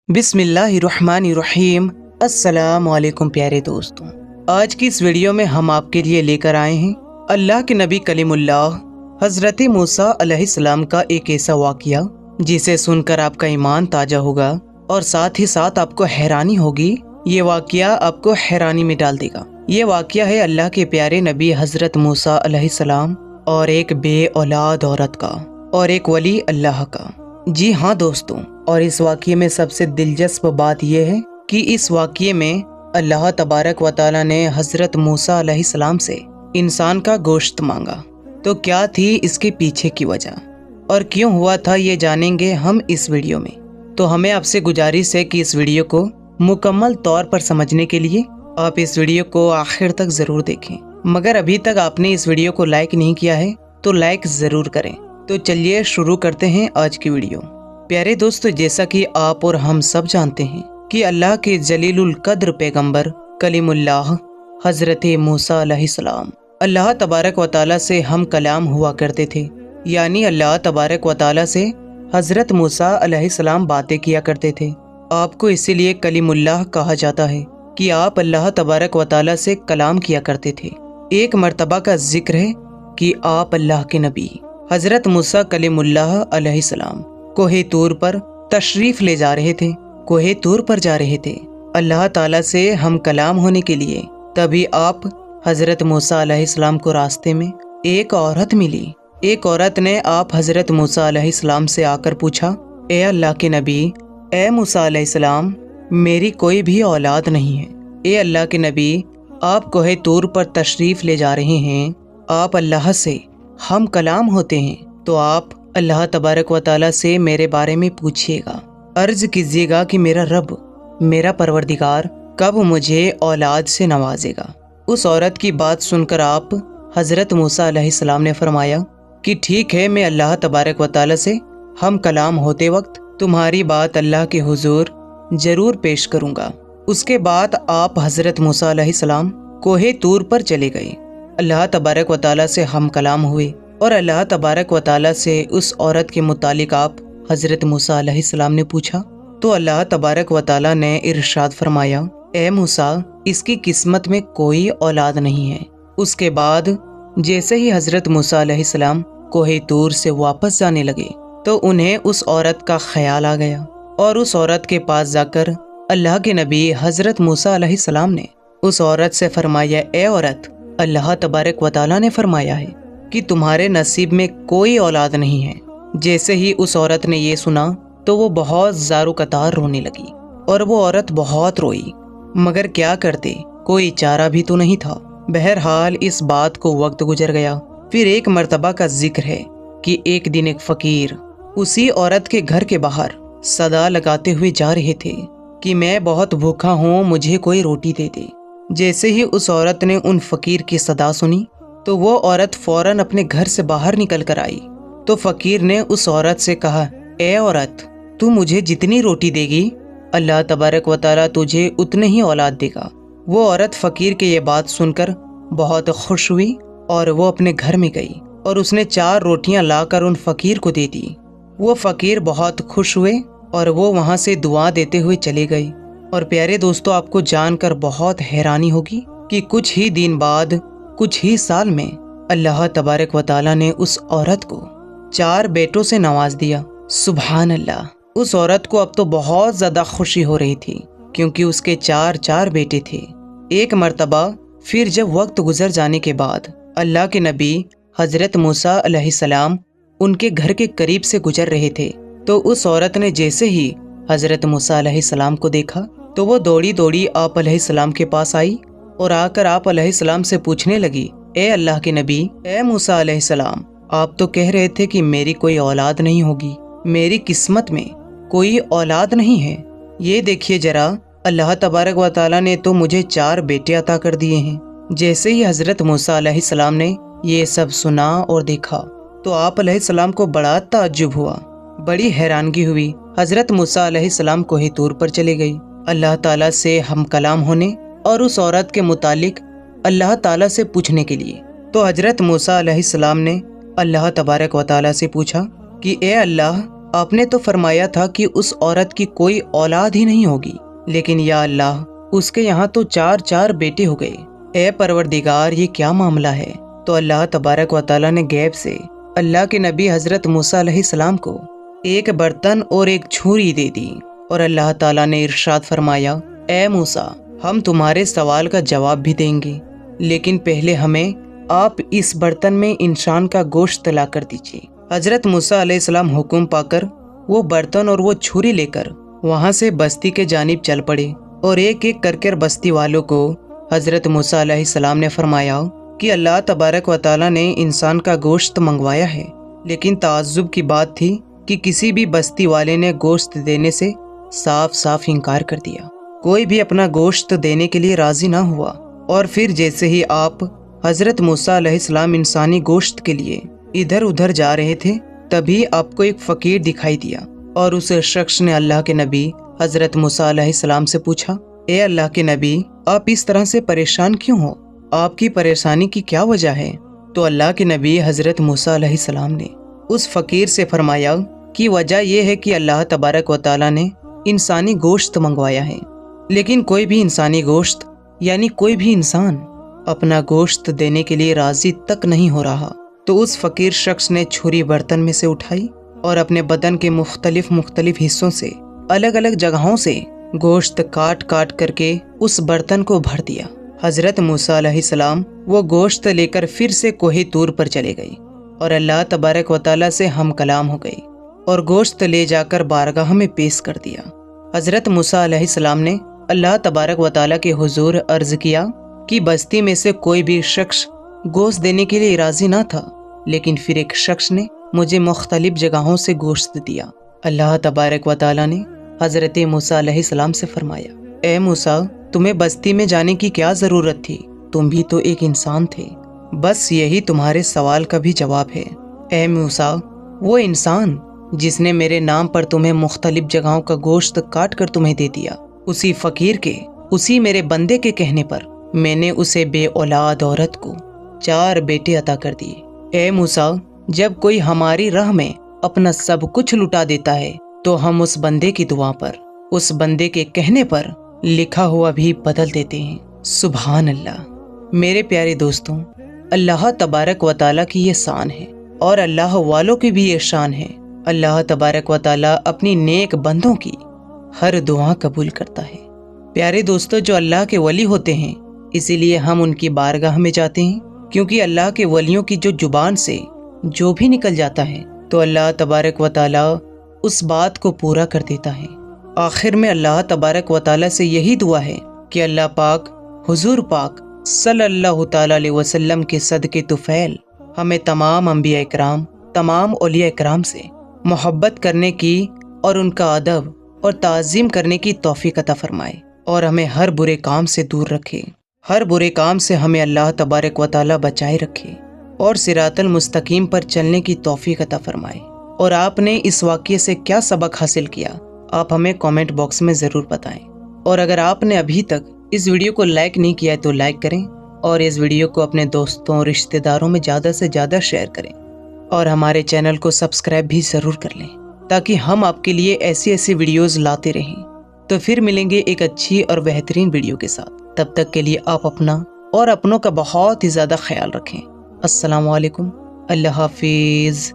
बिस्मिल्लाहिर्रहमानिर्रहीम। अस्सलामुअलैकुम प्यारे दोस्तों, आज की इस वीडियो में हम आपके लिए लेकर आए हैं अल्लाह के नबी कलीमुल्लाह हज़रत मूसा अलैहिस्सलाम का एक ऐसा वाक़या जिसे सुनकर आपका ईमान ताज़ा होगा और साथ ही साथ आपको हैरानी होगी। ये वाक़या आपको हैरानी में डाल देगा। ये वाक़या है अल्लाह के प्यारे नबी हज़रत मूसा अलैहिस्सलाम और एक बे औलाद औरत का और एक वली अल्लाह का। जी हाँ दोस्तों, और इस वाक़ये में सबसे दिलचस्प बात यह है कि इस वाक़ये में अल्लाह तबारक व तआला ने हज़रत मूसा अलैहिस्सलाम से इंसान का गोश्त मांगा। तो क्या थी इसके पीछे की वजह और क्यों हुआ था, ये जानेंगे हम इस वीडियो में। तो हमें आपसे गुजारिश है कि इस वीडियो को मुकम्मल तौर पर समझने के लिए आप इस वीडियो को आखिर तक ज़रूर देखें। मगर अभी तक आपने इस वीडियो को लाइक नहीं किया है तो लाइक ज़रूर करें। तो चलिए शुरू करते हैं आज की वीडियो। प्यारे दोस्तों, जैसा कि आप और हम सब जानते हैं कि अल्लाह के जलीलुल कद्र पैगंबर कलीमुल्लाह हज़रत मूसा अलैहिस्सलाम अल्लाह तबारक व तआला से हम कलाम हुआ करते थे, यानी अल्लाह तबारक व तआला से हज़रत मूसा अलैहिस्सलाम बातें किया करते थे। आपको इसीलिए कलीमुल्लाह कहा जाता है कि आप अल्लाह तबारक व तआला से कलाम किया करते थे। एक मर्तबा का जिक्र है कि आप अल्लाह के नबी हज़रत मूसा कलीमुल्लाह अलैहिस्सलाम कोहे तूर पर तशरीफ़ ले जा रहे थे। कोहे तूर पर जा रहे थे अल्लाह ताला से हम कलाम होने के लिए। तभी आप हज़रत मूसा अलैहिस्सलाम को रास्ते में एक औरत मिली। एक औरत ने आप हज़रत मूसा अलैहिस्सलाम से आकर पूछा, ए अल्लाह के नबी, ए मूसा अलैहिस्सलाम, मेरी कोई भी औलाद नहीं है। ए अल्लाह के नबी, आप कोहे तूर पर तशरीफ़ ले जा रहे हैं, आप अल्लाह से हम कलाम होते हैं, तो आप अल्लाह तबारक व तआला से मेरे बारे में पूछिएगा, अर्ज़ कीजिएगा कि मेरा रब, मेरा परवरदिगार कब मुझे औलाद से नवाजेगा। उस औरत की बात सुनकर आप हज़रत मूसा अलैहिस्सलाम ने फरमाया कि ठीक है, मैं अल्लाह तबारक व तआला से हम कलाम होते वक्त तुम्हारी बात अल्लाह के हुजूर ज़रूर पेश करूँगा। उसके बाद आप हज़रत मूसा अलैहिस्सलाम कोहे तूर पर चले गए। अल्लाह तबारक व तआला से हम कलाम हुए और अल्लाह तबारक व तआला से उस औरत के मुतालिक आप हज़रत मूसा अलैहिस्सलाम ने पूछा। तो अल्लाह तबारक व तआला ने इरशाद फरमाया, ए मूसा, इसकी किस्मत में कोई औलाद नहीं है। उसके बाद जैसे ही हज़रत मूसा अलैहिस्सलाम कोहे तूर से वापस जाने लगे तो उन्हें उस औरत का ख्याल आ गया और उस औरत के पास जाकर अल्लाह के नबी हज़रत मूसा अलैहिस्सलाम ने उस औरत से फरमाया, ए औरत, अल्लाह तबारक व तआला ने फरमाया है कि तुम्हारे नसीब में कोई औलाद नहीं है। जैसे ही उस औरत ने ये सुना तो वो बहुत ज़ारो कतार रोने लगी और वो औरत बहुत रोई, मगर क्या करते, कोई चारा भी तो नहीं था। बहरहाल इस बात को वक्त गुजर गया। फिर एक मर्तबा का जिक्र है कि एक दिन एक फ़कीर उसी औरत के घर के बाहर सदा लगाते हुए जा रहे थे कि मैं बहुत भूखा हूँ, मुझे कोई रोटी दे दे। जैसे ही उस औरत ने उन फ़कीर की सदा सुनी तो वो औरत फ़ौरन अपने घर से बाहर निकल कर आई। तो फ़कीर ने उस औरत से कहा, ए औरत, तू मुझे जितनी रोटी देगी अल्लाह तबारक व तआला तुझे उतने ही औलाद देगा। वो औरत फ़कीर के ये बात सुनकर बहुत खुश हुई और वो अपने घर में गई और उसने 4 रोटियां लाकर उन फ़कीर को दे दी। वो फ़कीर बहुत खुश हुए और वो वहाँ से दुआ देते हुए चले गए। और प्यारे दोस्तों, आपको जानकर बहुत हैरानी होगी कि कुछ ही दिन बाद, कुछ ही साल में अल्लाह तबारक व तआला ने उस औरत को 4 बेटों से नवाज दिया। सुभान अल्लाह। उस औरत को अब तो बहुत ज़्यादा खुशी हो रही थी क्योंकि उसके 4 बेटे थे। एक मर्तबा फिर जब वक्त गुजर जाने के बाद अल्लाह के नबी हज़रत मूसा अलैहिस्सलाम उनके घर के करीब से गुजर रहे थे तो उस औरत ने जैसे ही हज़रत मूसा अलैहिस्सलाम को देखा तो वो दौड़ी दौड़ी आप अलैहिस्सलाम के पास आई और आकर आप अलैहिस्सलाम से पूछने लगी, ए अल्लाह के नबी, ए मूसा अलैहिस्सलाम, आप तो कह रहे थे कि मेरी कोई औलाद नहीं होगी, मेरी किस्मत में कोई औलाद नहीं है। ये देखिए ज़रा, अल्लाह तबारक व तआला ने तो मुझे 4 बेटे अता कर दिए हैं। जैसे ही हज़रत मूसा अलैहिस्सलाम ने ये सब सुना और देखा तो आप अलैहिस्सलाम को बड़ा ताज्जुब हुआ, बड़ी हैरानगी हुई। हज़रत मूसा अलैहिस्सलाम कोहे तूर पर चले गई अल्लाह ताला से हम कलाम होने और उस औरत के मुतालिक अल्लाह ताला से पूछने के लिए। तो हज़रत मूसा अलैहिस्सलाम ने अल्लाह तबारक व तआला से पूछा कि ए अल्लाह, آپ نے تو فرمایا تھا کہ اس عورت کی کوئی اولاد ہی نہیں ہوگی، لیکن یا اللہ اس کے یہاں تو 4 بیٹے ہو گئے۔ اے پروردگار، یہ کیا معاملہ ہے؟ تو اللہ تبارک و تعالیٰ نے غیب سے اللہ کے نبی حضرت موسیٰ علیہ السلام کو ایک برتن اور ایک چھری دے دی، اور اللہ تعالیٰ نے ارشاد فرمایا، اے موسیٰ، ہم تمہارے سوال کا جواب بھی دیں گے، لیکن پہلے ہمیں آپ اس برتن میں انسان کا گوشت لا کر دیجیے۔ حضرت موسیٰ علیہ السلام حکم پا کر وہ برتن اور وہ چھری لے کر وہاں سے بستی کے جانب چل پڑے، اور ایک ایک کر بستی والوں کو حضرت موسیٰ علیہ السلام نے فرمایا کہ اللہ تبارک و تعالیٰ نے انسان کا گوشت منگوایا ہے، لیکن تعجب کی بات تھی کہ کسی بھی بستی والے نے گوشت دینے سے صاف صاف انکار کر دیا۔ کوئی بھی اپنا گوشت دینے کے لیے راضی نہ ہوا، اور پھر جیسے ہی آپ حضرت موسیٰ علیہ السلام انسانی گوشت کے لیے ادھر ادھر جا رہے تھے، تبھی آپ کو ایک فقیر دکھائی دیا، اور اس شخص نے اللہ کے نبی حضرت موسیٰ علیہ السلام سے پوچھا، اے اللہ کے نبی، آپ اس طرح سے پریشان کیوں ہو؟ آپ کی پریشانی کی کیا وجہ ہے؟ تو اللہ کے نبی حضرت موسیٰ علیہ السلام نے اس فقیر سے فرمایا کہ وجہ یہ ہے کہ اللہ تبارک و تعالیٰ نے انسانی گوشت منگوایا ہے، لیکن کوئی بھی انسانی گوشت یعنی کوئی بھی انسان اپنا گوشت دینے کے لیے راضی تک نہیں ہو رہا۔ تو اس فقیر شخص نے چھری برتن میں سے اٹھائی اور اپنے بدن کے مختلف حصوں سے الگ الگ جگہوں سے گوشت کاٹ کر کے اس برتن کو بھر دیا۔ حضرت موسیٰ علیہ السلام وہ گوشت لے کر پھر سے کوہ طور پر چلے گئے، اور اللہ تبارک و تعالیٰ سے ہم کلام ہو گئی، اور گوشت لے جا کر بارگاہ میں پیش کر دیا۔ حضرت موسیٰ علیہ السلام نے اللہ تبارک و تعالیٰ کے حضور عرض کیا کہ بستی میں سے کوئی بھی شخص گوشت دینے کے لیے راضی نہ تھا، لیکن پھر ایک شخص نے مجھے مختلف جگہوں سے گوشت دیا۔ اللہ تبارک و تعالیٰ نے حضرت موسیٰ علیہ السلام سے فرمایا، اے موسیٰ، تمہیں بستی میں جانے کی کیا ضرورت تھی؟ تم بھی تو ایک انسان تھے، بس یہی تمہارے سوال کا بھی جواب ہے۔ اے موسیٰ، وہ انسان جس نے میرے نام پر تمہیں مختلف جگہوں کا گوشت کاٹ کر تمہیں دے دیا، اسی فقیر کے، اسی میرے بندے کے کہنے پر میں نے اسے بے اولاد عورت کو 4 بیٹے عطا کر دیے۔ اے موسیٰ، جب کوئی ہماری راہ میں اپنا سب کچھ لٹا دیتا ہے تو ہم اس بندے کی دعا پر، اس بندے کے کہنے پر لکھا ہوا بھی بدل دیتے ہیں۔ سبحان اللہ۔ میرے پیارے دوستوں، اللہ تبارک و تعالیٰ کی یہ شان ہے، اور اللہ والوں کی بھی یہ شان ہے۔ اللہ تبارک و تعالیٰ اپنی نیک بندوں کی ہر دعا قبول کرتا ہے۔ پیارے دوستوں، جو اللہ کے ولی ہوتے ہیں، اسی لیے ہم ان کی بارگاہ میں جاتے ہیں، کیونکہ اللہ کے ولیوں کی جو زبان سے جو بھی نکل جاتا ہے تو اللہ تبارک و تعالیٰ اس بات کو پورا کر دیتا ہے۔ آخر میں اللہ تبارک و تعالیٰ سے یہی دعا ہے کہ اللہ پاک، حضور پاک صلی اللہ تعالیٰ علیہ وسلم کے صدقے طفیل ہمیں تمام انبیاء اکرام، تمام اولیاء اکرام سے محبت کرنے کی اور ان کا ادب اور تعظیم کرنے کی توفیق عطا فرمائے، اور ہمیں ہر برے کام سے دور رکھے، ہر برے کام سے ہمیں اللہ تبارک و تعالیٰ بچائے رکھے، اور صراط المستقیم پر چلنے کی توفیق عطا فرمائے۔ اور آپ نے اس واقعے سے کیا سبق حاصل کیا، آپ ہمیں کامنٹ باکس میں ضرور بتائیں۔ اور اگر آپ نے ابھی تک اس ویڈیو کو لائک نہیں کیا ہے تو لائک کریں، اور اس ویڈیو کو اپنے دوستوں، رشتہ داروں میں زیادہ سے زیادہ شیئر کریں، اور ہمارے چینل کو سبسکرائب بھی ضرور کر لیں، تاکہ ہم آپ کے لیے ایسی ویڈیوز لاتے رہیں۔ تو پھر ملیں گے ایک اچھی اور بہترین ویڈیو کے ساتھ۔ تب تک کے لیے آپ اپنا اور اپنوں کا بہت ہی زیادہ خیال رکھیں۔ السلام علیکم، اللہ حافظ۔